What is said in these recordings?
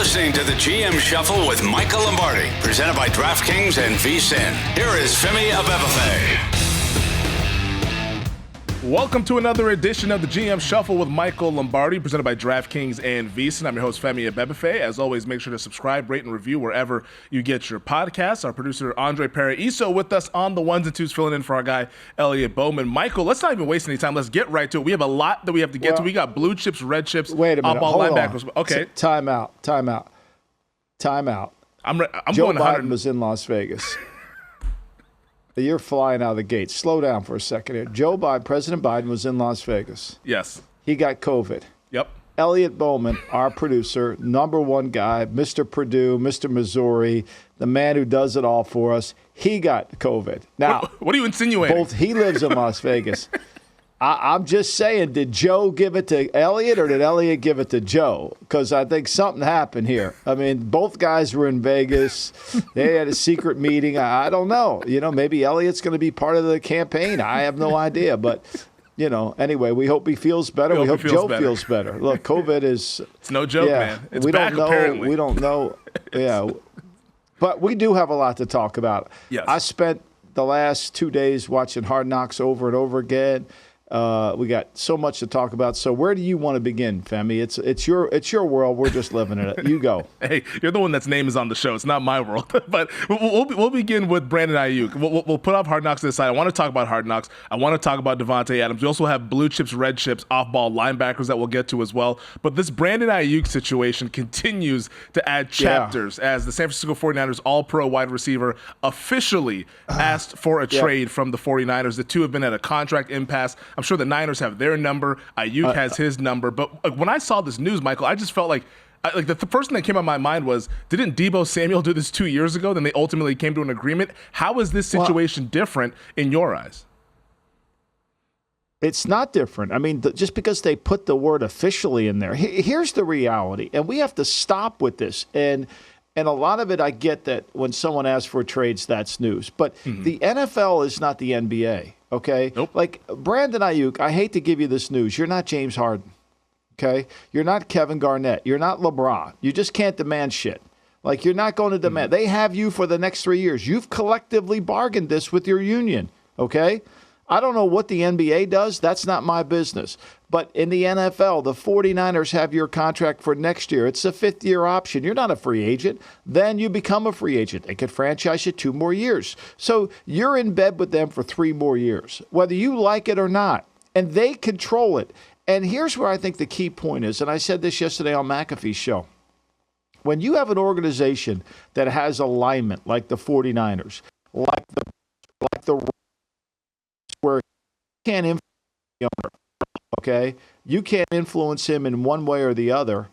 listening to the GM Shuffle with Michael Lombardi, presented by DraftKings and VSiN. Here is Femi Abebefe. Welcome to another edition of the GM Shuffle with Michael Lombardi, presented by DraftKings and VSiN. I'm your host, Femi Abebefe. As always, make sure to subscribe, rate, and review wherever you get your podcasts. Our producer, Andre Paraiso, with us on the ones and twos, filling in for our guy, Elliot Bowman. Michael, let's not even waste any time. Let's get right to it. We have a lot that we have to get to. We got blue chips, red chips, wait a minute, off-ball hold linebackers. on. Okay. Time out. I'm Joe going Biden was in Las Vegas. You're flying out of the gate. Slow down for a second here. President Biden was in Las Vegas. Yes. He got COVID. Yep. Elliot Bowman, our producer, number one guy, Mr. Purdue, Mr. Missouri, the man who does it all for us, he got COVID. Now, what are you insinuating? He lives in Las Vegas. I'm just saying, did Joe give it to Elliot or did Elliot give it to Joe? Because I think something happened here. I mean, both guys were in Vegas. They had a secret meeting. I don't know. Maybe Elliot's going to be part of the campaign. I have no idea. But, anyway, we hope he feels better. We hope Joe feels better. Look, COVID is – it's no joke, man. It's back, apparently. We don't know. Yeah. But we do have a lot to talk about. Yes. I spent the last 2 days watching Hard Knocks over and over again. We got so much to talk about. So where do you want to begin, Femi? It's your world. We're just living in it. You go. Hey, you're the one that's name is on the show. It's not my world. But we'll begin with Brandon Aiyuk. We'll put off Hard Knocks to the side. I want to talk about Hard Knocks. I want to talk about Devonte Adams. We also have blue chips, red chips, off-ball linebackers that we'll get to as well. But this Brandon Aiyuk situation continues to add chapters as the San Francisco 49ers all-pro wide receiver officially asked for a trade from the 49ers. The two have been at a contract impasse. I'm sure the Niners have their number. Aiyuk has his number. But when I saw this news, Michael, I just felt like the first thing that came on my mind was, didn't Deebo Samuel do this 2 years ago? Then they ultimately came to an agreement. How is this situation different in your eyes? It's not different. I mean, just because they put the word officially in there. Here's the reality, and we have to stop with this. And a lot of it, I get that when someone asks for trades, that's news. But the NFL is not the NBA. Okay? Nope. Like Brandon Aiyuk, I hate to give you this news. You're not James Harden. Okay? You're not Kevin Garnett. You're not LeBron. You just can't demand shit. Like, you're not going to demand. They have you for the next 3 years. You've collectively bargained this with your union. Okay? I don't know what the NBA does. That's not my business. But in the NFL, the 49ers have your contract for next year. It's a fifth-year option. You're not a free agent. Then you become a free agent. They could franchise you 2 more years. So you're in bed with them for 3 more years, whether you like it or not. And they control it. And here's where I think the key point is, and I said this yesterday on McAfee's show. When you have an organization that has alignment like the 49ers, like the where you can't influence the owner, okay? You can't influence him in one way or the other.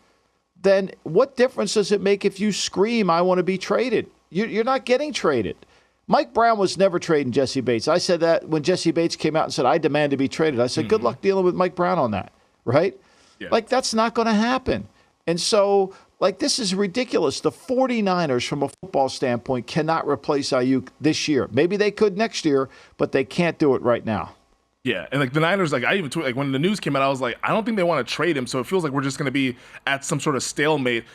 Then what difference does it make if you scream, I want to be traded? You're not getting traded. Mike Brown was never trading Jesse Bates. I said that when Jesse Bates came out and said, I demand to be traded. I said, good luck dealing with Mike Brown on that, right? Yeah. Like, that's not going to happen. And so, like, this is ridiculous. The 49ers, from a football standpoint, cannot replace Aiyuk this year. Maybe they could next year, but they can't do it right now. Yeah, and like the Niners, like I even tweeted, like when the news came out, I was like, I don't think they want to trade him. So it feels like we're just going to be at some sort of stalemate.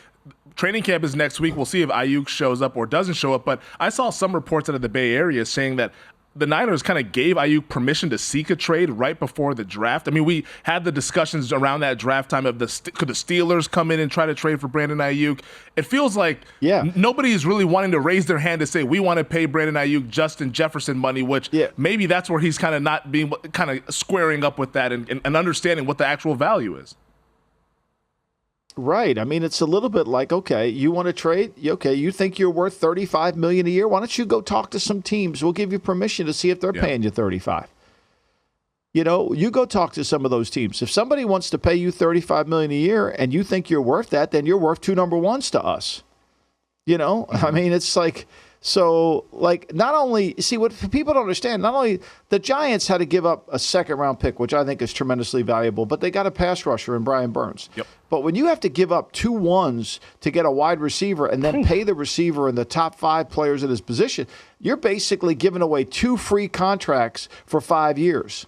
Training camp is next week. We'll see if Aiyuk shows up or doesn't show up. But I saw some reports out of the Bay Area saying that the Niners kind of gave Aiyuk permission to seek a trade right before the draft. I mean, we had the discussions around that draft time of could the Steelers come in and try to trade for Brandon Aiyuk? It feels like nobody is really wanting to raise their hand to say, we want to pay Brandon Aiyuk Justin Jefferson money, which maybe that's where he's kind of not being kind of squaring up with that and understanding what the actual value is. Right. I mean, it's a little bit like, okay, you want to trade? Okay, you think you're worth $35 million a year? Why don't you go talk to some teams? We'll give you permission to see if they're paying you $35. You go talk to some of those teams. If somebody wants to pay you $35 million a year and you think you're worth that, then you're worth 2 number ones to us. I mean, it's like, so, like, not only, see, what people don't understand, not only the Giants had to give up a second-round pick, which I think is tremendously valuable, but they got a pass rusher in Brian Burns. Yep. But when you have to give up 2 ones to get a wide receiver and then pay the receiver in the top 5 players at his position, you're basically giving away 2 free contracts for 5 years.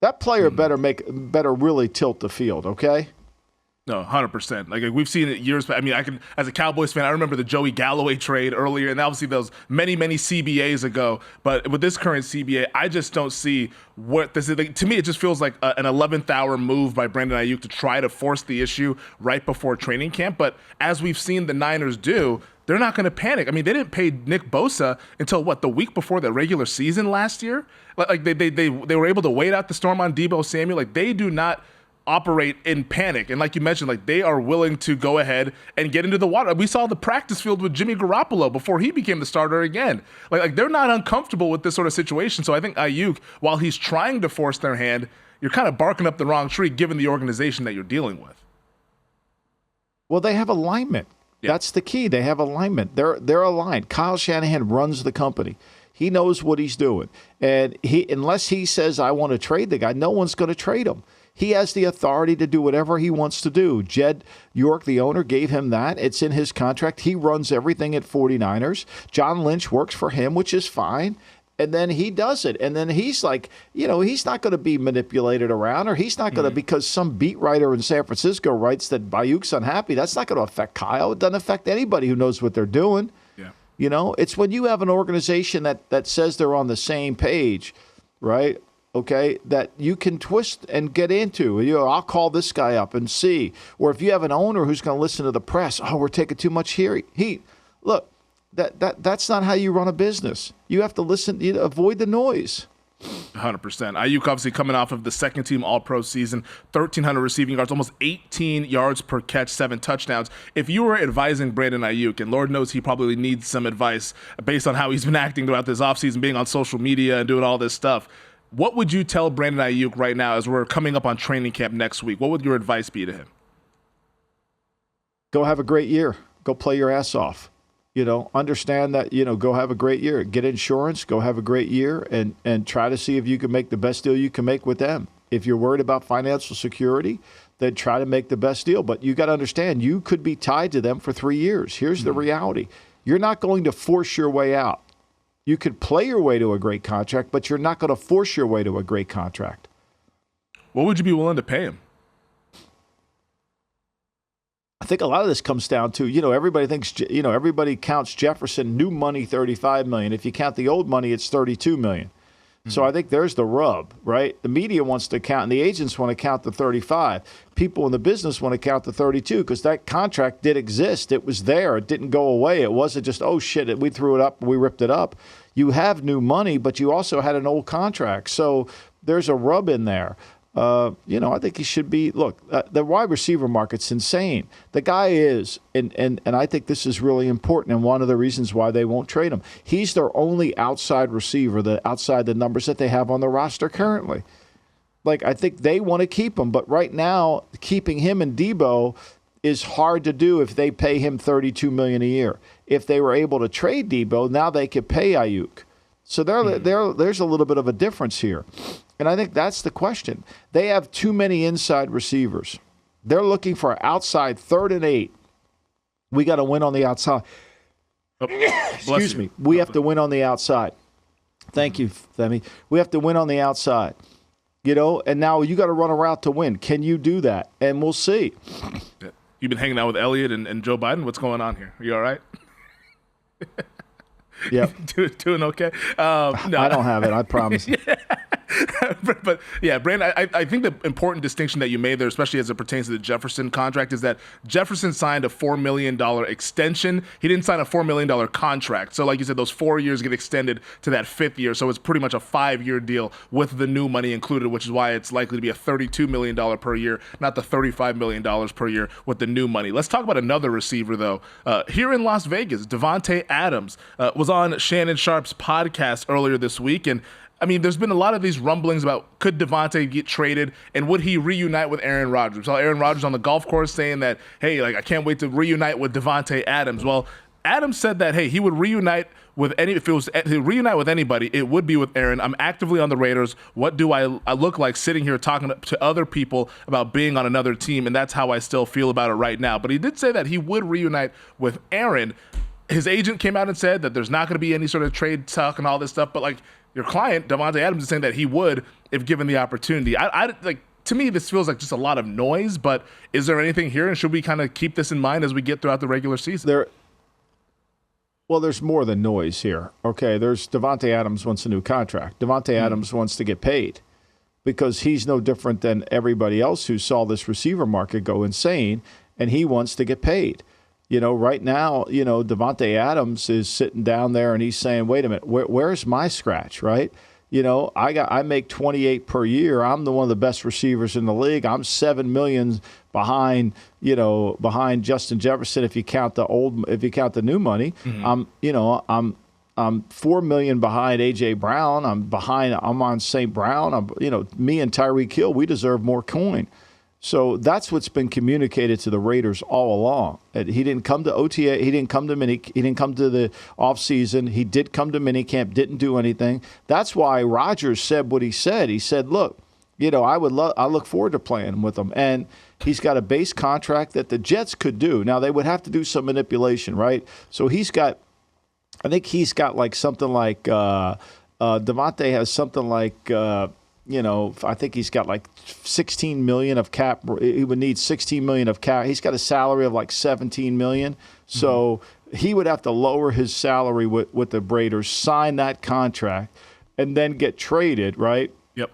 That player better really tilt the field, okay? No, 100%. Like we've seen it years. I mean, as a Cowboys fan, I remember the Joey Galloway trade earlier, and obviously those many CBAs ago. But with this current CBA, I just don't see what this is. Like, to me, it just feels like an 11th hour move by Brandon Aiyuk to try to force the issue right before training camp. But as we've seen the Niners do, they're not going to panic. I mean, they didn't pay Nick Bosa until the week before the regular season last year. Like they were able to wait out the storm on Deebo Samuel. Like they do not operate in panic. And like you mentioned, like they are willing to go ahead and get into the water. We saw the practice field with Jimmy Garoppolo before he became the starter again. Like they're not uncomfortable with this sort of situation. So I think Aiyuk, while he's trying to force their hand, you're kind of barking up the wrong tree given the organization that you're dealing with. Well, they have alignment. Yeah. That's the key. They have alignment. They're aligned. Kyle Shanahan runs the company. He knows what he's doing. And unless he says, I want to trade the guy, no one's going to trade him. He has the authority to do whatever he wants to do. Jed York, the owner, gave him that. It's in his contract. He runs everything at 49ers. John Lynch works for him, which is fine. And then he does it. And then he's like, he's not going to be manipulated around, or he's not going to, because some beat writer in San Francisco writes that Ayuk's unhappy. That's not going to affect Kyle. It doesn't affect anybody who knows what they're doing. Yeah. It's when you have an organization that says they're on the same page, right? Okay, that you can twist and get into. I'll call this guy up and see. Or if you have an owner who's going to listen to the press, we're taking too much heat. Look, that's not how you run a business. You have to listen, avoid the noise. 100%. Aiyuk obviously coming off of the second-team All-Pro season, 1,300 receiving yards, almost 18 yards per catch, 7 touchdowns. If you were advising Brandon Aiyuk, and Lord knows he probably needs some advice based on how he's been acting throughout this offseason, being on social media and doing all this stuff, what would you tell Brandon Aiyuk right now as we're coming up on training camp next week? What would your advice be to him? Go have a great year. Go play your ass off. Understand that, go have a great year. Get insurance, go have a great year, and try to see if you can make the best deal you can make with them. If you're worried about financial security, then try to make the best deal. But you got to understand, you could be tied to them for 3 years. Here's the reality. You're not going to force your way out. You could play your way to a great contract, but you're not going to force your way to a great contract. What would you be willing to pay him? I think a lot of this comes down to, everybody thinks, everybody counts Jefferson new money $35 million. If you count the old money, it's $32 million. Mm-hmm. So I think there's the rub, right? The media wants to count, and the agents want to count the 35. People in the business want to count the 32 because that contract did exist. It was there. It didn't go away. It wasn't just, oh, shit, we threw it up, we ripped it up. You have new money, but you also had an old contract. So there's a rub in there. I think he should be. Look, the wide receiver market's insane. The guy is, and I think this is really important, and one of the reasons why they won't trade him. He's their only outside receiver, outside the numbers that they have on the roster currently. Like, I think they want to keep him, but right now, keeping him and Deebo is hard to do if they pay him $32 million a year. If they were able to trade Deebo, now they could pay Aiyuk. So there's a little bit of a difference here. And I think that's the question. They have too many inside receivers. They're looking for outside 3rd and 8. We got to win on the outside. Excuse me. We have to win on the outside. Thank you, Femi. We have to win on the outside. And now you got to run a route to win. Can you do that? And we'll see. You've been hanging out with Elliott and Joe Biden. What's going on here? Are you all right? Yeah. Doing okay? No. I don't have it, I promise. Yeah. but yeah, Brandon, I think the important distinction that you made there, especially as it pertains to the Jefferson contract, is that Jefferson signed a $4 million extension. He didn't sign a $4 million contract. So like you said, those 4 years get extended to that 5th year. So it's pretty much a 5-year deal with the new money included, which is why it's likely to be a $32 million per year, not the $35 million per year with the new money. Let's talk about another receiver, though. Here in Las Vegas, Devonte Adams was on Shannon Sharp's podcast earlier this week, and I mean, there's been a lot of these rumblings about could Devonte get traded and would he reunite with Aaron Rodgers? We saw Aaron Rodgers on the golf course saying that, hey, I can't wait to reunite with Devonte Adams. Well, Adams said that, hey, he would reunite with reunite with anybody, it would be with Aaron. I'm actively on the Raiders. What do I look like sitting here talking to other people about being on another team? And that's how I still feel about it right now. But he did say that he would reunite with Aaron. His agent came out and said that there's not going to be any sort of trade talk and all this stuff. But your client, Devonte Adams, is saying that he would if given the opportunity. to me, this feels like just a lot of noise, but is there anything here, and should we kind of keep this in mind as we get throughout the regular season? Well, there's more than noise here. Okay, there's Devonte Adams wants a new contract. Devonte Adams wants to get paid because he's no different than everybody else who saw this receiver market go insane, and he wants to get paid. Right now, Devonte Adams is sitting down there and he's saying, wait a minute, where's my scratch, right? I make 28 per year. I'm one of the best receivers in the league. I'm $7 million behind Justin Jefferson if you count the new money. I'm $4 million behind AJ Brown. I'm on St. Brown. Me and Tyreek Hill, we deserve more coin. So that's what's been communicated to the Raiders all along. He didn't come to OTA. He didn't come to he didn't come to the offseason. He did come to minicamp, didn't do anything. That's why Rodgers said what he said. He said, look, I look forward to playing with him. And he's got a base contract that the Jets could do. Now, they would have to do some manipulation, right? So I think he's got like something like Devontae has something like I think he's got like $16 million of cap. He would need $16 million of cap. He's got a salary of like $17 million. So he would have to lower his salary with the Raiders, sign that contract, and then get traded, right? Yep.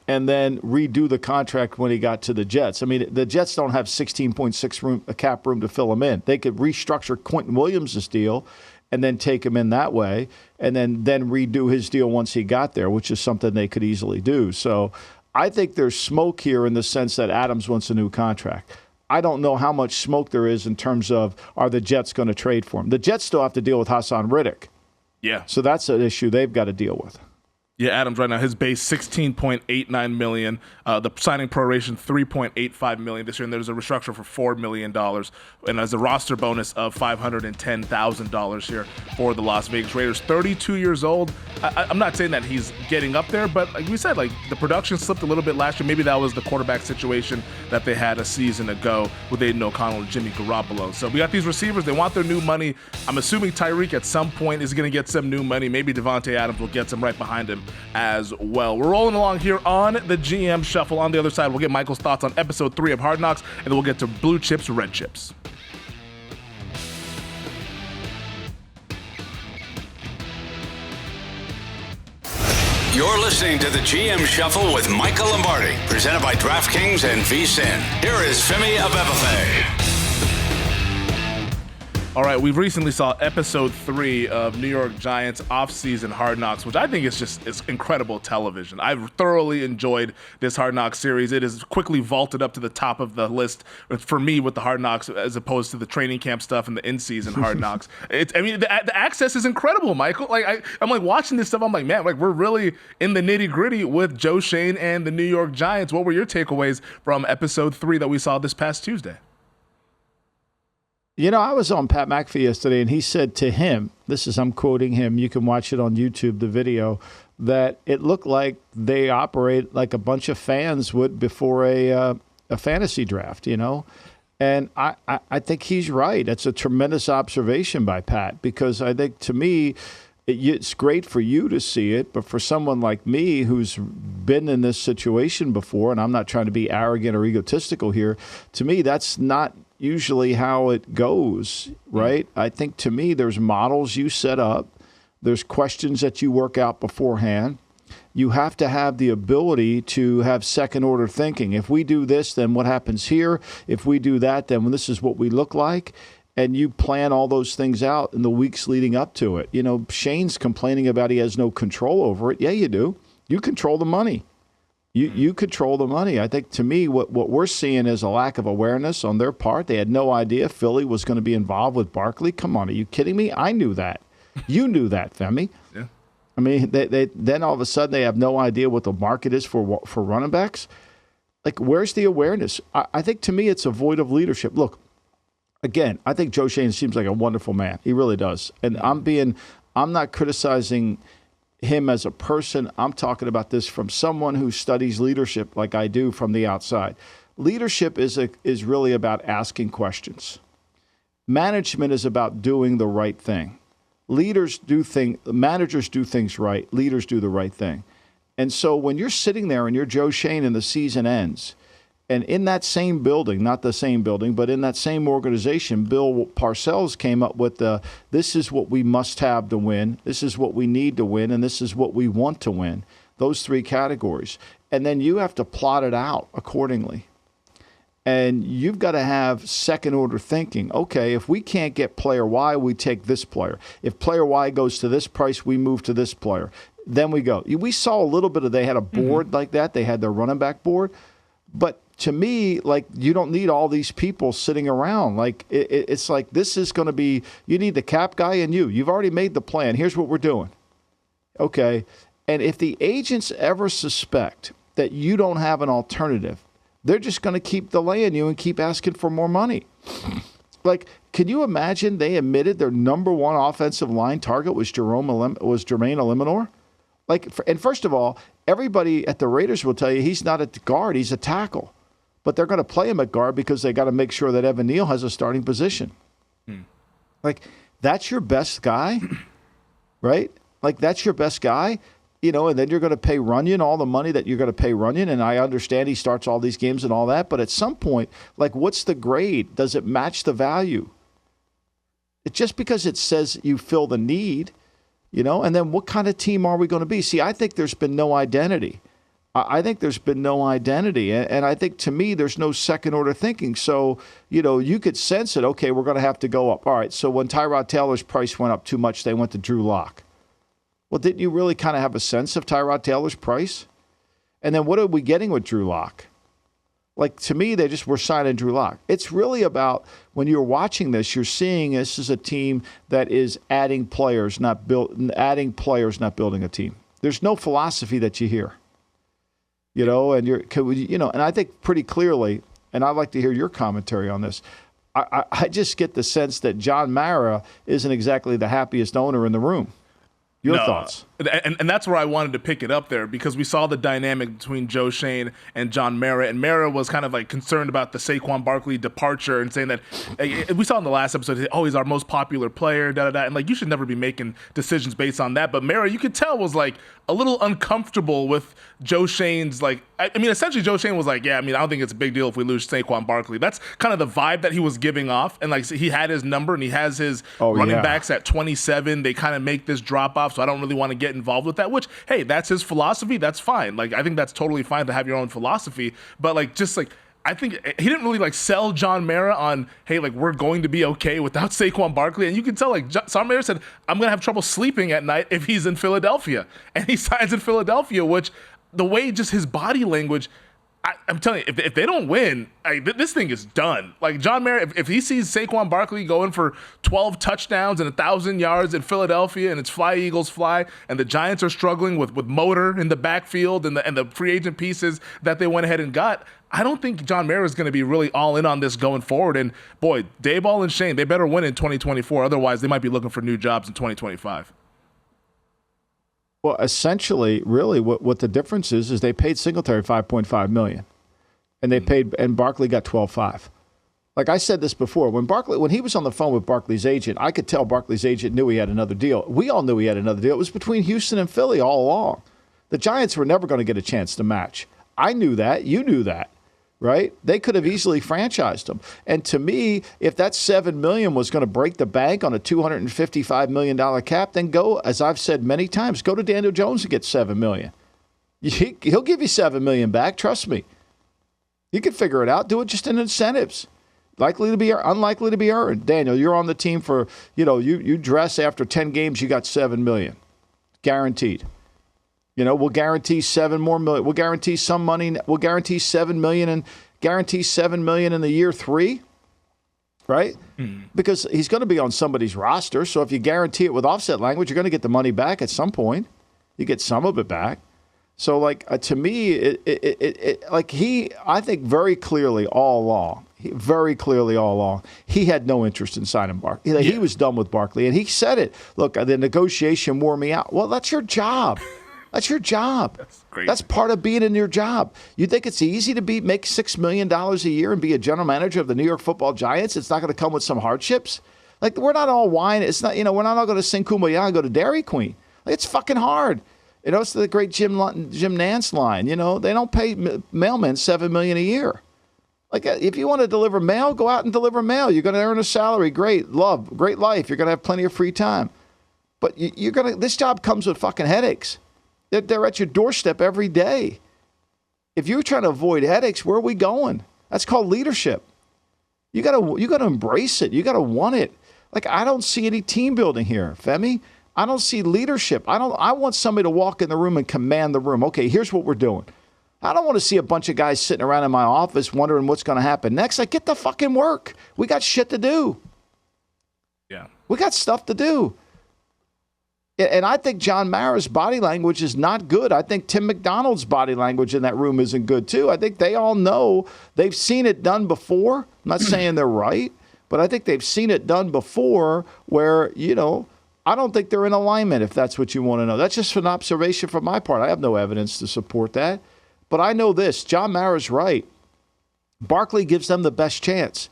And then redo the contract when he got to the Jets. I mean, the Jets don't have 16.6 cap room to fill him in. They could restructure Quentin Williams' deal and then take him in that way, and then redo his deal once he got there, which is something they could easily do. So I think there's smoke here in the sense that Adams wants a new contract. I don't know how much smoke there is in terms of are the Jets going to trade for him. The Jets still have to deal with Hassan Riddick. Yeah. So that's an issue they've got to deal with. Yeah, Adams right now, his base $16.89 million. The signing proration $3.85 million this year, and there's a restructure for $4 million, and as a roster bonus of $510,000 here for the Las Vegas Raiders. 32 years old. I'm not saying that he's getting up there, but like we said, like the production slipped a little bit last year. Maybe that was the quarterback situation that they had a season ago with Aiden O'Connell and Jimmy Garoppolo. So we got these receivers. They want their new money. I'm assuming Tyreek at some point is going to get some new money. Maybe Devonte Adams will get some right behind him as well. We're rolling along here on the GM Shuffle. On the other side, we'll get Michael's thoughts on episode 3 of Hard Knocks, and then we'll get to blue chips, red chips. You're listening to the GM Shuffle with Michael Lombardi, presented by DraftKings and VSiN. Here is Femi Abebefe. All right, we recently saw episode 3 of New York Giants offseason Hard Knocks, which I think is incredible television. I've thoroughly enjoyed this Hard Knocks series. It has quickly vaulted up to the top of the list for me with the Hard Knocks as opposed to the training camp stuff and the in-season Hard Knocks. The access is incredible, Michael. I'm like watching this stuff. I'm like, man, like we're really in the nitty-gritty with Joe Schoen and the New York Giants. What were your takeaways from episode 3 that we saw this past Tuesday? I was on Pat McAfee yesterday, and he said to him, I'm quoting him, you can watch it on YouTube, the video, that it looked like they operate like a bunch of fans would before a fantasy draft, And I think he's right. It's a tremendous observation by Pat, because I think, to me, it's great for you to see it, but for someone like me who's been in this situation before, and I'm not trying to be arrogant or egotistical here, to me, that's not usually how it goes, right? I think, to me, there's models you set up. There's questions that you work out beforehand. You have to have the ability to have second-order thinking. If we do this, then what happens here? If we do that, then this is what we look like. And you plan all those things out in the weeks leading up to it. Shane's complaining about he has no control over it. Yeah, you do. You control the money. You control the money. I think, to me, what we're seeing is a lack of awareness on their part. They had no idea Philly was going to be involved with Barkley. Come on, are you kidding me? I knew that. You knew that, Femi. Yeah. I mean, they then all of a sudden they have no idea what the market is for running backs. Like, where's the awareness? I think, to me, it's a void of leadership. Look, again, I think Joe Schoen seems like a wonderful man. He really does. And I'm not criticizing him as a person. I'm talking about this from someone who studies leadership like I do from the outside. Leadership is really about asking questions. Management is about doing the right thing. Managers do things right. Leaders do the right thing. And so when you're sitting there and you're Joe Schoen and the season ends, and in that same building, not the same building, but in that same organization, Bill Parcells came up with this is what we must have to win, this is what we need to win, and this is what we want to win, those three categories. And then you have to plot it out accordingly. And you've got to have second-order thinking. Okay, if we can't get player Y, we take this player. If player Y goes to this price, we move to this player. Then we go. We saw a little bit of they had a board like that. They had their running back board. But to me, like, you don't need all these people sitting around. Like, it's like this is going to be – you need the cap guy and you. You've already made the plan. Here's what we're doing. Okay, and if the agents ever suspect that you don't have an alternative, they're just going to keep delaying you and keep asking for more money. Like, can you imagine they admitted their number one offensive line target was Jermaine Eliminor? Like, and first of all, everybody at the Raiders will tell you he's not at the guard, he's a tackle. But they're going to play him at guard because they got to make sure that Evan Neal has a starting position. Like, that's your best guy, right? Like, that's your best guy. You know, and then you're going to pay Runyon all the money that you're going to pay Runyon. And I understand he starts all these games and all that. But at some point, like, what's the grade? Does it match the value? Just because it says you fill the need, you know, and then what kind of team are we going to be? See, I think there's been no identity. I think there's been no identity. And I think, to me, there's no second-order thinking. So, you know, you could sense it. Okay, we're going to have to go up. All right, so when Tyrod Taylor's price went up too much, they went to Drew Lock. Well, didn't you really kind of have a sense of Tyrod Taylor's price? And then what are we getting with Drew Lock? Like, to me, they just were signing Drew Lock. It's really about, when you're watching this, you're seeing this is a team that is adding players, not building a team. There's no philosophy that you hear. You know, and and I think pretty clearly, and I'd like to hear your commentary on this. I just get the sense that John Mara isn't exactly the happiest owner in the room. Your thoughts? And that's where I wanted to pick it up there, because we saw the dynamic between Joe Schoen and John Mara, and Mara was kind of like concerned about the Saquon Barkley departure and saying that we saw in the last episode, oh, he's our most popular player, and like, you should never be making decisions based on that. But Mara, you could tell, was like a little uncomfortable with Joe Schoen's, like, I mean, essentially Joe Schoen was like, yeah, I mean, I don't think it's a big deal if we lose Saquon Barkley. That's kind of the vibe that he was giving off, and like, he had his number and he has his running backs at 27. They kind of make this drop off, so I don't really want to get involved with that, which, hey, that's his philosophy. That's fine. Like, I think that's totally fine to have your own philosophy. But like, just like, I think he didn't really like sell John Mara on, hey, like, we're going to be okay without Saquon Barkley. And you can tell, like, John Mara said, I'm going to have trouble sleeping at night if he's in Philadelphia. And he signs in Philadelphia, which the way just his body language, I'm telling you, if they don't win, this thing is done. Like, John Mara, if he sees Saquon Barkley going for 12 touchdowns and 1,000 yards in Philadelphia, and it's fly Eagles fly, and the Giants are struggling with Motor in the backfield and the free agent pieces that they went ahead and got, I don't think John Mara is going to be really all in on this going forward. And boy, Daboll and Shane, they better win in 2024. Otherwise, they might be looking for new jobs in 2025. Well, essentially, really, what the difference is they paid Singletary $5.5 million, and they paid, and Barkley got $12.5. Like I said this before, when he was on the phone with Barkley's agent, I could tell Barkley's agent knew he had another deal. We all knew he had another deal. It was between Houston and Philly all along. The Giants were never going to get a chance to match. I knew that. You knew that. Right? They could have easily franchised him. And to me, if that $7 million was going to break the bank on a $255 million cap, then go, as I've said many times, go to Daniel Jones and get $7 million. He'll give you $7 million back. Trust me. You can figure it out. Do it just in incentives. Likely to be, unlikely to be earned. Daniel, you're on the team for, you dress after 10 games, you got $7 million. Guaranteed. We'll guarantee $7 million. We'll guarantee some money. We'll guarantee $7 million and guarantee $7 million in the year 3, right? Because he's going to be on somebody's roster. So if you guarantee it with offset language, you're going to get the money back at some point. You get some of it back. So, like, to me, I think very clearly all along, he had no interest in signing Barkley. He was done with Barkley, and he said it. Look, the negotiation wore me out. Well, that's your job. That's your job. That's crazy. That's part of being in your job. You think it's easy to make $6 million a year and be a general manager of the New York Football Giants? It's not going to come with some hardships. Like, we're not all whining. It's not, we're not all going to sing Kumbaya and go to Dairy Queen. Like, it's fucking hard. You know, it's the great Jim Nantz line. You know, they don't pay mailmen $7 million a year. Like, if you want to deliver mail, go out and deliver mail. You're going to earn a salary. Great. Love. Great life. You're going to have plenty of free time. But this job comes with fucking headaches. They're at your doorstep every day. If you're trying to avoid headaches, where are we going? That's called leadership. You gotta embrace it. You gotta want it. Like, I don't see any team building here, Femi. I don't see leadership. I want somebody to walk in the room and command the room. Okay, here's what we're doing. I don't want to see a bunch of guys sitting around in my office wondering what's going to happen next. Like, get the fucking work. We got shit to do. Yeah. We got stuff to do. And I think John Mara's body language is not good. I think Tim McDonald's body language in that room isn't good, too. I think they all know. They've seen it done before. I'm not saying they're right, but I think they've seen it done before where, you know, I don't think they're in alignment, if that's what you want to know. That's just an observation from my part. I have no evidence to support that. But I know this. John Mara's right. Barkley gives them the best chance.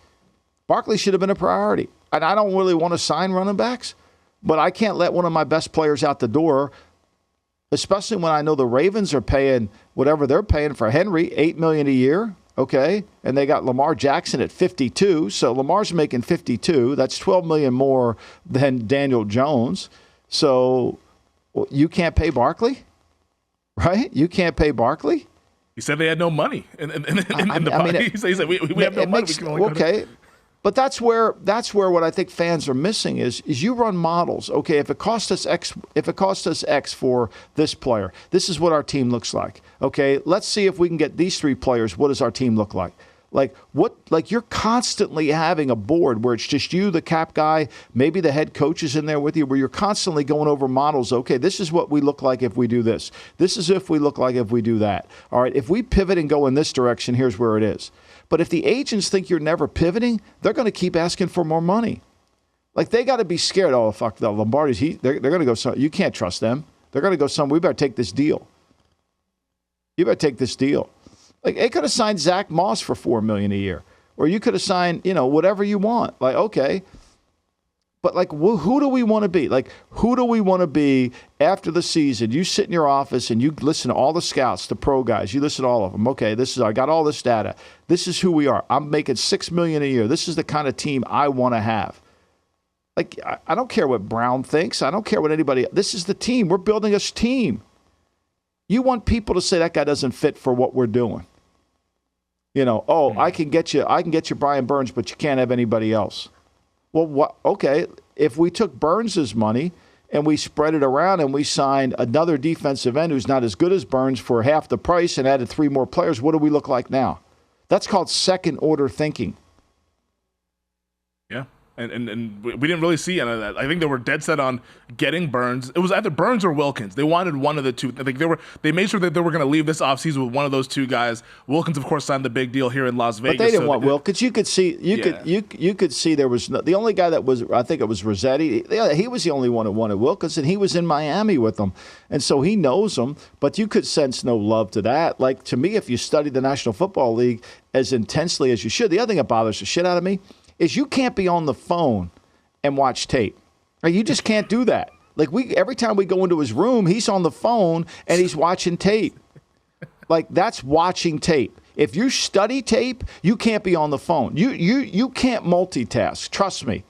Barkley should have been a priority. And I don't really want to sign running backs. But I can't let one of my best players out the door, especially when I know the Ravens are paying whatever they're paying for Henry, $8 million a year, okay? And they got Lamar Jackson at 52, so Lamar's making 52. That's $12 million more than Daniel Jones. So you can't pay Barkley, right? You can't pay Barkley. He said they had no money in the body. He said we have no money. We can only okay. But that's where what I think fans are missing is you run models. Okay, if it costs us X for this player, this is what our team looks like. Okay, let's see if we can get these three players. What does our team look like? Like you're constantly having a board where it's just you, the cap guy, maybe the head coach is in there with you, where you're constantly going over models. Okay, this is what we look like if we do this. This is if we look like if we do that. All right, if we pivot and go in this direction, here's where it is. But if the agents think you're never pivoting, they're going to keep asking for more money. Like, they got to be scared. Oh, fuck, the Lombardi's, they're going to go, you can't trust them. They're going to go, we better take this deal. You better take this deal. Like, they could have signed Zach Moss for $4 million a year. Or you could have signed, whatever you want. Like, okay. But, like, who do we want to be? Like, who do we want to be after the season? You sit in your office and you listen to all the scouts, the pro guys. You listen to all of them. Okay, I got all this data. This is who we are. I'm making $6 million a year. This is the kind of team I want to have. Like, I don't care what Brown thinks. I don't care what anybody. This is the team. We're building a team. You want people to say that guy doesn't fit for what we're doing. I can get you Brian Burns, but you can't have anybody else. Well, what? Okay, if we took Burns' money and we spread it around and we signed another defensive end who's not as good as Burns for half the price and added 3 more players, what do we look like now? That's called second-order thinking. Yeah, and we didn't really see any of that. I think they were dead set on getting Burns. It was either Burns or Wilkins. They wanted one of the two. I think they made sure that they were going to leave this offseason with one of those two guys. Wilkins, of course, signed the big deal here in Las Vegas. But they didn't want Wilkins. You could see you could see there was the only guy that was, I think it was Rossetti. He was the only one who wanted Wilkins, and he was in Miami with them, and so he knows them. But you could sense no love to that. Like, to me, if you study the National Football League as intensely as you should, the other thing that bothers the shit out of me is you can't be on the phone and watch tape. Like, you just can't do that. Like, every time we go into his room, he's on the phone and he's watching tape. Like, that's watching tape. If you study tape, you can't be on the phone. You can't multitask. Trust me.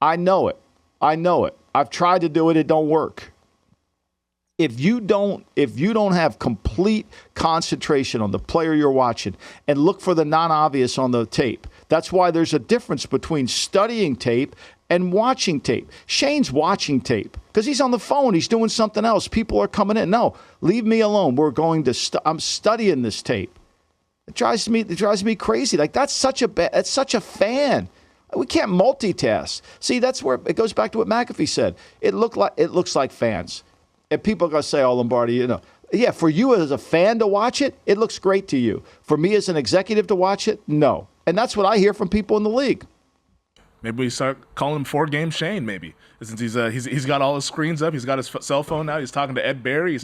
I know it. I've tried to do it. It don't work. If you don't have complete concentration on the player you're watching and look for the non-obvious on the tape, that's why there's a difference between studying tape and watching tape. Shane's watching tape because he's on the phone. He's doing something else. People are coming in. No, leave me alone. We're going to. I'm studying this tape. It drives me crazy. Like, that's such a fan. We can't multitask. See, that's where it goes back to what McAfee said. It looks like fans. And people are going to say, oh, Lombardi, Yeah, for you as a fan to watch it, it looks great to you. For me as an executive to watch it, no. And that's what I hear from people in the league. Maybe we start calling him 4-game Shane, maybe. Since he's got all his screens up. He's got his cell phone now. He's talking to Ed Barry.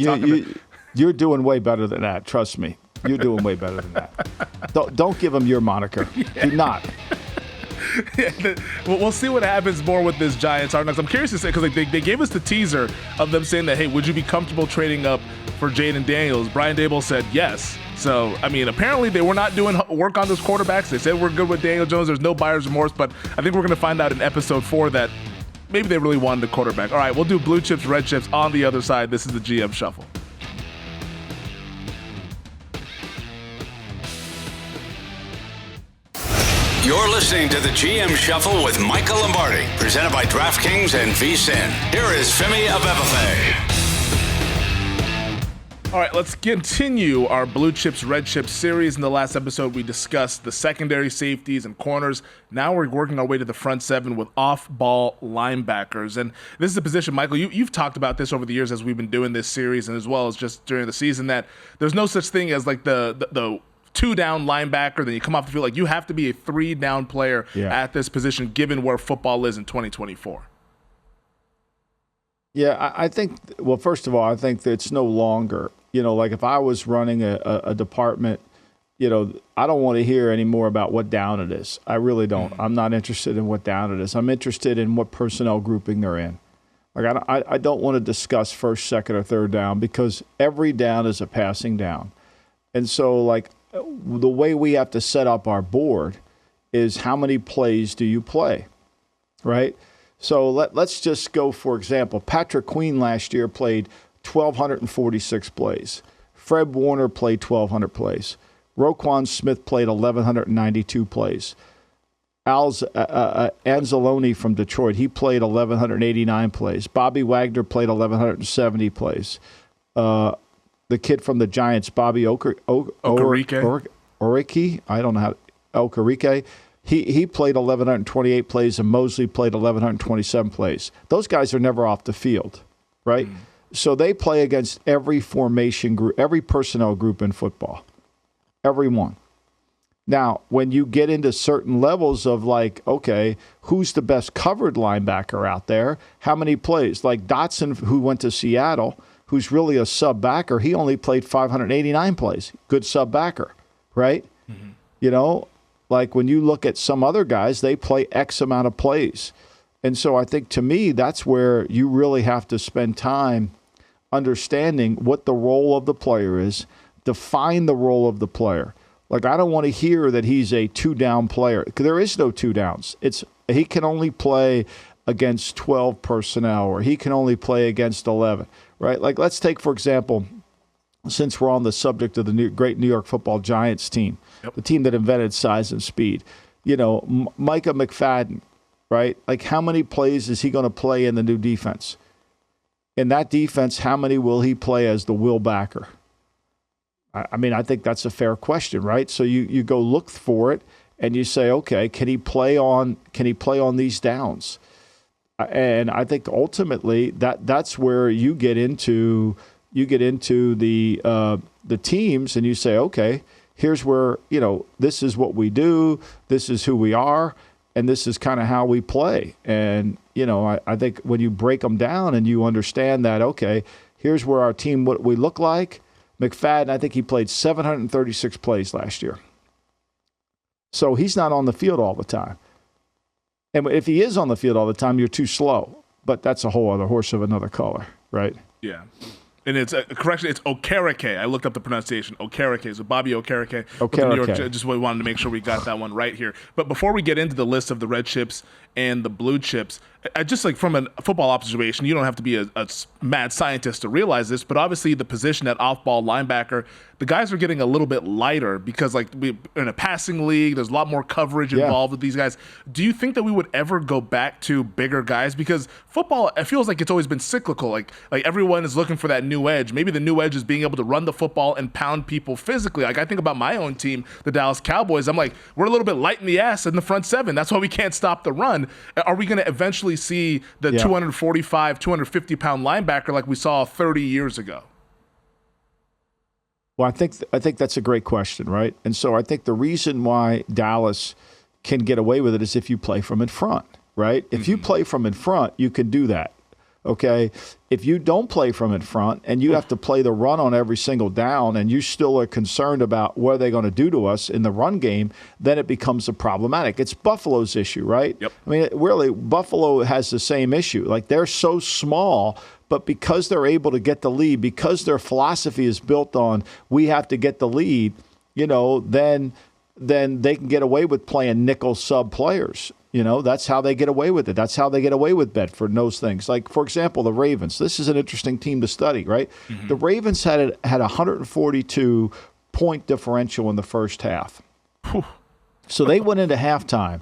You're doing way better than that. Trust me. You're doing way better than that. Don't give him your moniker. Do not. We'll see what happens more with this Giants Hard Knocks. I'm curious to say, because they gave us the teaser of them saying that, hey, would you be comfortable trading up for Jaden Daniels? Brian Daboll said yes. So, I mean, apparently they were not doing work on those quarterbacks. They said we're good with Daniel Jones. There's no buyer's remorse, but I think we're going to find out in episode 4 that maybe they really wanted a quarterback. All right, we'll do blue chips, red chips on the other side. This is the GM Shuffle. You're listening to the GM Shuffle with Michael Lombardi, presented by DraftKings and VSiN. Here is Femi Abebefe. All right, let's continue our Blue Chips, Red Chips series. In the last episode, we discussed the secondary safeties and corners. Now we're working our way to the front seven with off-ball linebackers. And this is a position, Michael, you've talked about this over the years as we've been doing this series and as well as just during the season, that there's no such thing as like the two-down linebacker, then you come off the field. Like, you have to be a three-down player at this position, given where football is in 2024. Yeah, I think, well, first of all, I think that it's no longer, like if I was running a department, I don't want to hear any more about what down it is. I really don't. I'm not interested in what down it is. I'm interested in what personnel grouping they're in. Like, I don't want to discuss first, second, or third down, because every down is a passing down. And so, like, the way we have to set up our board is how many plays do you play, right? So let's just go, for example, Patrick Queen last year played 1,246 plays. Fred Warner played 1,200 plays. Roquan Smith played 1,192 plays. Anzalone from Detroit, he played 1,189 plays. Bobby Wagner played 1,170 plays. The kid from the Giants, Bobby Okereke, I don't know how, Okereke, he played 1,128 plays, and Mosley played 1,127 plays. Those guys are never off the field, right? So they play against every formation group, every personnel group in football, every one. Now, when you get into certain levels of like, okay, who's the best covered linebacker out there? How many plays? Like Dotson, who went to Seattle, who's really a sub-backer, he only played 589 plays. Good sub-backer, right? Like when you look at some other guys, they play X amount of plays. And so I think, to me, that's where you really have to spend time understanding what the role of the player is, define the role of the player. Like, I don't want to hear that he's a two-down player. There is no two downs. He can only play against 12 personnel, or he can only play against 11, right? Like, let's take, for example, since we're on the subject of the great New York Football Giants team, the team that invented size and speed, Micah McFadden, right? Like, how many plays is he going to play in the new defense? In that defense, how many will he play as the will backer? I mean, I think that's a fair question, right? So you go look for it and you say, okay, can he play on these downs? And I think ultimately that's where you get into the teams, and you say, okay, here's where, this is what we do, this is who we are, and this is kind of how we play. And, I think when you break them down and you understand that, okay, here's where our team, what we look like. McFadden, I think he played 736 plays last year. So he's not on the field all the time. And if he is on the field all the time, you're too slow. But that's a whole other horse of another color, right? Yeah. And it's correction. It's Okereke. I looked up the pronunciation. Okereke. So Bobby Okereke. Okereke. Just wanted to make sure we got that one right here. But before we get into the list of the red chips and the blue chips, just like from a football observation, you don't have to be a mad scientist to realize this, but obviously the position at off-ball linebacker, the guys are getting a little bit lighter because, like, we in a passing league, there's a lot more coverage involved with these guys. Do you think that we would ever go back to bigger guys? Because football, it feels like it's always been cyclical. Like everyone is looking for that new edge. Maybe the new edge is being able to run the football and pound people physically. Like, I think about my own team, the Dallas Cowboys. I'm like, we're a little bit light in the ass in the front seven. That's why we can't stop the run. Are we going to eventually see the 245, 250-pound linebacker like we saw 30 years ago? Well, I think that's a great question, right? And so I think the reason why Dallas can get away with it is if you play from in front, right? If you play from in front, you can do that. Okay, if you don't play from in front and you have to play the run on every single down and you still are concerned about what they're going to do to us in the run game, then it becomes a problematic. It's Buffalo's issue, right? Yep. I mean, really, Buffalo has the same issue. Like, they're so small, but because they're able to get the lead, because their philosophy is built on we have to get the lead, then they can get away with playing nickel sub players. That's how they get away with it. That's how they get away with Bedford and those things. Like, for example, the Ravens. This is an interesting team to study, right? Mm-hmm. The Ravens had a 142-point differential in the first half. Whew. So they went into halftime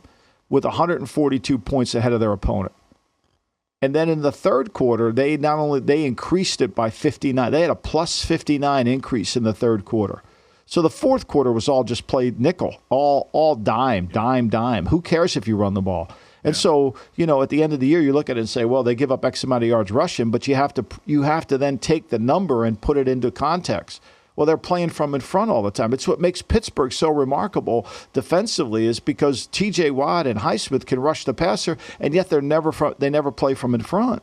with 142 points ahead of their opponent. And then in the third quarter, they increased it by 59. They had a plus 59 increase in the third quarter. So the fourth quarter was all just played nickel, all dime. Who cares if you run the ball? And so, at the end of the year, you look at it and say, well, they give up X amount of yards rushing, but you have to then take the number and put it into context. Well, they're playing from in front all the time. It's what makes Pittsburgh so remarkable defensively, is because T.J. Watt and Highsmith can rush the passer, and yet they never play from in front.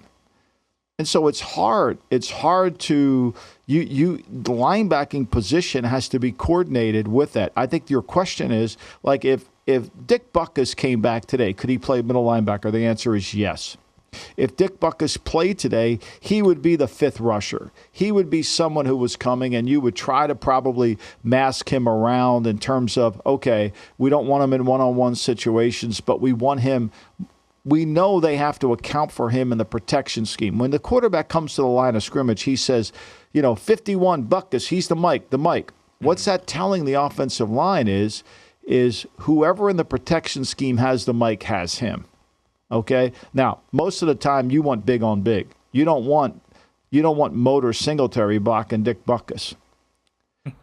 And so it's hard. It's hard to the linebacking position has to be coordinated with that. I think your question is, like, if Dick Butkus came back today, could he play middle linebacker? The answer is yes. If Dick Butkus played today, he would be the fifth rusher. He would be someone who was coming, and you would try to probably mask him around in terms of, okay, we don't want him in one-on-one situations, but we want him. We know they have to account for him in the protection scheme. When the quarterback comes to the line of scrimmage, he says, 51, Butkus, he's the Mike. What's that telling the offensive line is whoever in the protection scheme has the Mike has him. Okay? Now, most of the time you want big on big. You don't want Motor Singletary blocking Dick Butkus.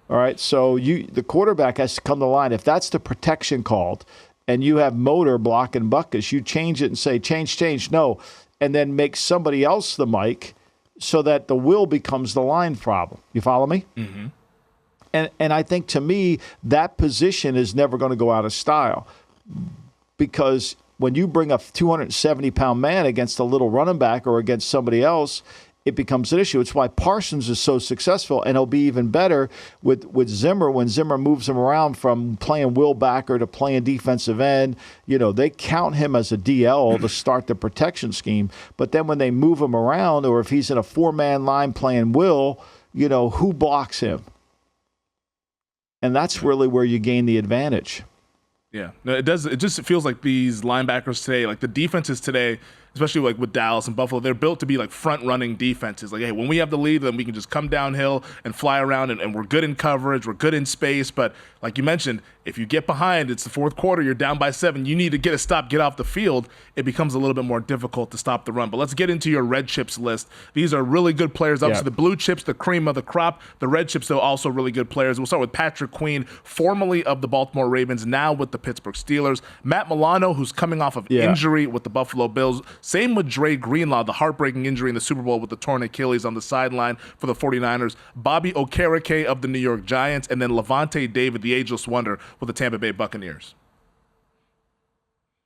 All right? So the quarterback has to come to the line. If that's the protection called, and you have Motor blocking Butkus, you change it and say, change, no, and then make somebody else the Mike so that the will becomes the line problem. You follow me? Mm-hmm. And I think, to me, that position is never going to go out of style, because when you bring a 270-pound man against a little running back or against somebody else, it becomes an issue. It's why Parsons is so successful, and he'll be even better with Zimmer when Zimmer moves him around from playing will backer to playing defensive end. They count him as a DL to start the protection scheme, but then when they move him around, or if he's in a four-man line playing will, who blocks him? And that's really where you gain the advantage. Yeah, no, it does. It just feels like these linebackers today, like the defenses today, especially like with Dallas and Buffalo, they're built to be like front-running defenses. Like, hey, when we have the lead, then we can just come downhill and fly around, and we're good in coverage, we're good in space. But like you mentioned, if you get behind, it's the fourth quarter, you're down by 7, you need to get a stop, get off the field. It becomes a little bit more difficult to stop the run. But let's get into your red chips list. These are really good players. Obviously, the blue chips, the cream of the crop. The red chips, though, also really good players. We'll start with Patrick Queen, formerly of the Baltimore Ravens, now with the Pittsburgh Steelers. Matt Milano, who's coming off of injury with the Buffalo Bills. Same with Dre Greenlaw, the heartbreaking injury in the Super Bowl with the torn Achilles on the sideline for the 49ers. Bobby Okereke of the New York Giants, and then Levante David, the ageless wonder, with the Tampa Bay Buccaneers.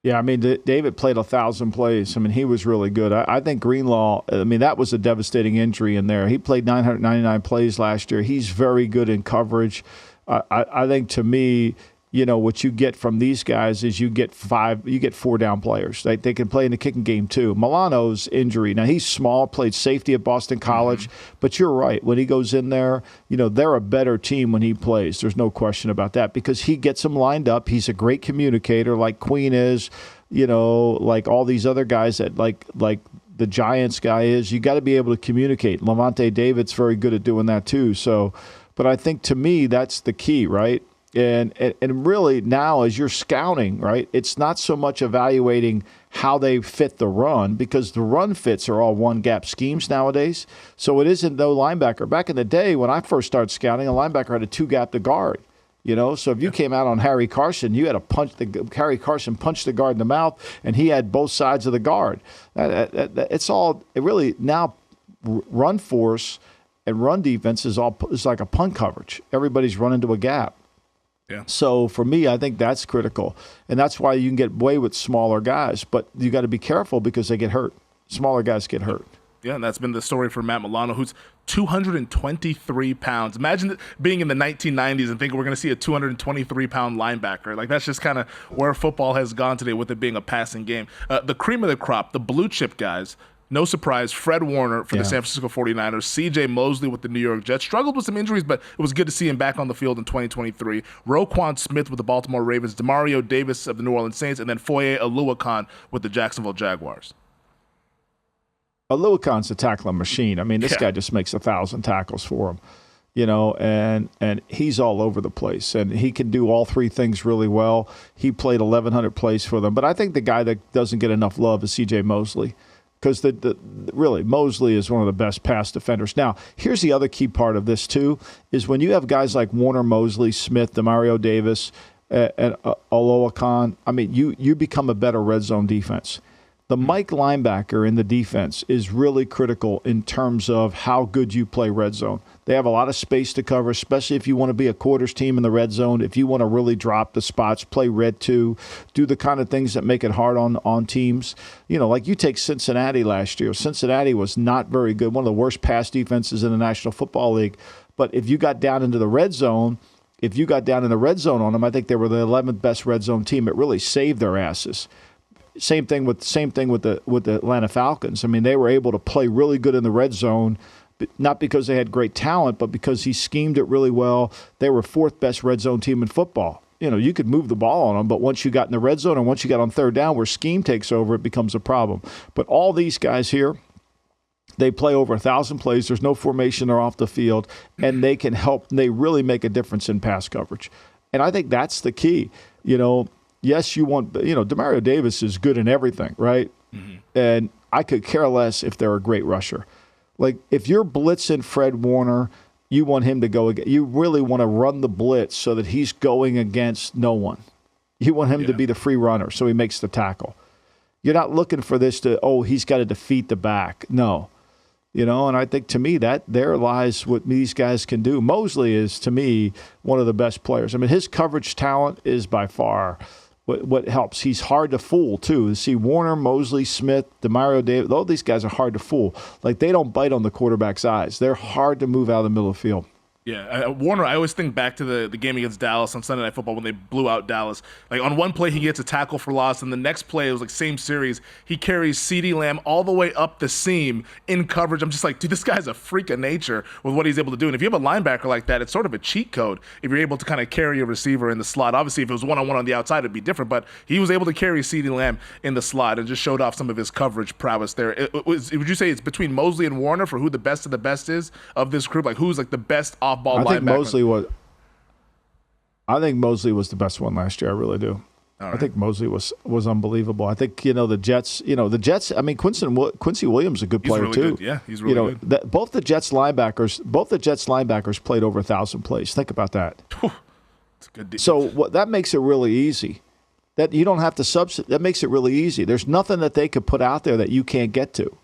Yeah, I mean, David played 1,000 plays. I mean, he was really good. I think Greenlaw, that was a devastating injury in there. He played 999 plays last year. He's very good in coverage. I think, to me, what you get from these guys is you get 4 down players. They can play in the kicking game too. Milano's injury, now he's small, played safety at Boston College, but you're right. When he goes in there, they're a better team when he plays. There's no question about that, because he gets them lined up. He's a great communicator, like Queen is, like all these other guys that like the Giants guy is. You got to be able to communicate. Levante David's very good at doing that too. So, but I think, to me, that's the key, right? And really now, as you're scouting, right, it's not so much evaluating how they fit the run, because the run fits are all one-gap schemes nowadays. So it isn't no linebacker. Back in the day when I first started scouting, a linebacker had a 2-gap to guard. So if you came out on Harry Carson, you had to Harry Carson punched the guard in the mouth, and he had both sides of the guard. Now run force and run defense is like a punt coverage. Everybody's running to a gap. Yeah. So for me, I think that's critical, and that's why you can get away with smaller guys. But you got to be careful, because they get hurt. Smaller guys get hurt. Yeah, and that's been the story for Matt Milano, who's 223 pounds. Imagine being in the 1990s and thinking we're going to see a 223-pound linebacker. Like, that's just kind of where football has gone today with it being a passing game. The cream of the crop, the blue chip guys, no surprise, Fred Warner for the San Francisco 49ers, C.J. Mosley with the New York Jets. Struggled with some injuries, but it was good to see him back on the field in 2023. Roquan Smith with the Baltimore Ravens, Demario Davis of the New Orleans Saints, and then Foye Oluokun with the Jacksonville Jaguars. Oluokun's a tackling machine. I mean, this guy just makes 1,000 tackles for him, you know, and he's all over the place, and he can do all three things really well. He played 1,100 plays for them, but I think the guy that doesn't get enough love is C.J. Mosley. Because really, Mosley is one of the best pass defenders. Now, here's the other key part of this, too, is when you have guys like Warner, Mosley, Smith, Demario Davis, and Oluokun, I mean, you become a better red zone defense. The Mike linebacker in the defense is really critical in terms of how good you play red zone. They have a lot of space to cover, especially if you want to be a quarters team in the red zone. If you want to really drop the spots, play red 2, do the kind of things that make it hard on teams. You know, like you take Cincinnati last year. Cincinnati was not very good, one of the worst pass defenses in the National Football League. But if you got down into the red zone, on them, I think they were the 11th best red zone team. It really saved their asses. Same thing with the Atlanta Falcons. I mean, they were able to play really good in the red zone, not because they had great talent, but because he schemed it really well. They were 4th best red zone team in football. You know, you could move the ball on them, but once you got in the red zone and once you got on third down where scheme takes over, it becomes a problem. But all these guys here, they play over 1,000 plays. There's no formation. They're off the field, and they can help. They really make a difference in pass coverage. And I think that's the key. You know, yes, Demario Davis is good in everything, right? Mm-hmm. And I could care less if they're a great rusher. Like, if you're blitzing Fred Warner, you want him to go again. You really want to run the blitz so that he's going against no one. You want him to be the free runner so he makes the tackle. You're not looking for this he's got to defeat the back. No. You know, and I think to me that there lies what these guys can do. Mosley is, to me, one of the best players. I mean, his coverage talent is by far what helps. He's hard to fool, too. You see Warner, Mosley, Smith, Demario Davis, all these guys are hard to fool. Like, they don't bite on the quarterback's eyes. They're hard to move out of the middle of the field. Yeah, Warner, I always think back to the game against Dallas on Sunday Night Football when they blew out Dallas. Like, on one play, he gets a tackle for loss, and the next play, it was like same series, he carries CeeDee Lamb all the way up the seam in coverage. I'm just like, dude, this guy's a freak of nature with what he's able to do. And if you have a linebacker like that, it's sort of a cheat code if you're able to kind of carry a receiver in the slot. Obviously, if it was one-on-one on the outside, it'd be different, but he was able to carry CeeDee Lamb in the slot and just showed off some of his coverage prowess there. Would you say it's between Mosley and Warner for who the best of the best is of this group? Like, who's like the best off-ball linebacker? I think Mosley was the best one last year. I really do. Right. I think Mosley was unbelievable. I think the Jets. I mean, Quincy Williams is a good player really too. Good. Yeah, he's really good. Both the Jets linebackers played over 1,000 plays. Think about that. It's a good defense. So that makes it really easy. That you don't have to substitute. That makes it really easy. There's nothing that they could put out there that you can't get to.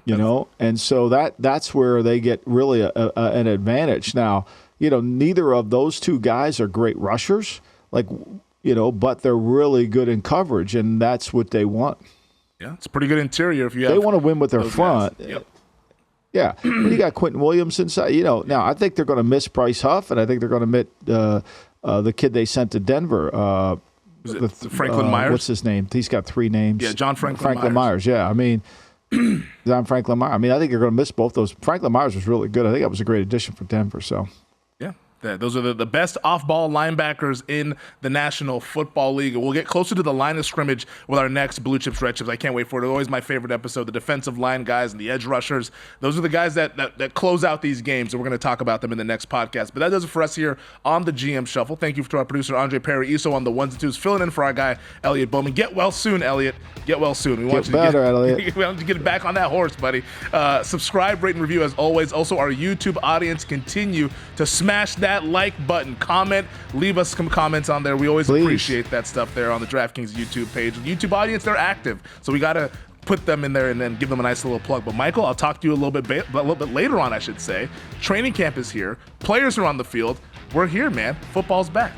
Yeah, and so that's where they get really an advantage. Now, neither of those two guys are great rushers, but they're really good in coverage, and that's what they want. Yeah, it's a pretty good interior if you have. They want to win with their front. Yep. Yeah, when you got Quentin Williams inside, Now I think they're going to miss Bryce Huff, and I think they're going to miss the kid they sent to Denver. Franklin Myers? What's his name? He's got 3 names. Yeah, John Franklin Myers. Yeah, I mean. John Franklin Myers. I mean, I think you're going to miss both those. Franklin Myers was really good. I think that was a great addition for Denver. So, yeah, those are the best off-ball linebackers in the National Football League. We'll get closer to the line of scrimmage with our next Blue Chips, Red Chips. I can't wait for it. It's always my favorite episode, the defensive line guys and the edge rushers. Those are the guys that close out these games, and we're going to talk about them in the next podcast. But that does it for us here on the GM Shuffle. Thank you to our producer, Andre Perry Iso, on the ones and twos, filling in for our guy, Elliot Bowman. Get well soon, Elliot. Get well soon. We want you to get back on that horse, buddy. Subscribe, rate, and review as always. Also, our YouTube audience, continue to smash that like button. Comment, leave us some comments on there. We always appreciate that stuff there on the DraftKings YouTube page. YouTube audience, they're active, so we got to put them in there and then give them a nice little plug. But Michael, I'll talk to you a little bit later on, I should say. Training camp is here. Players are on the field. We're here, man. Football's back.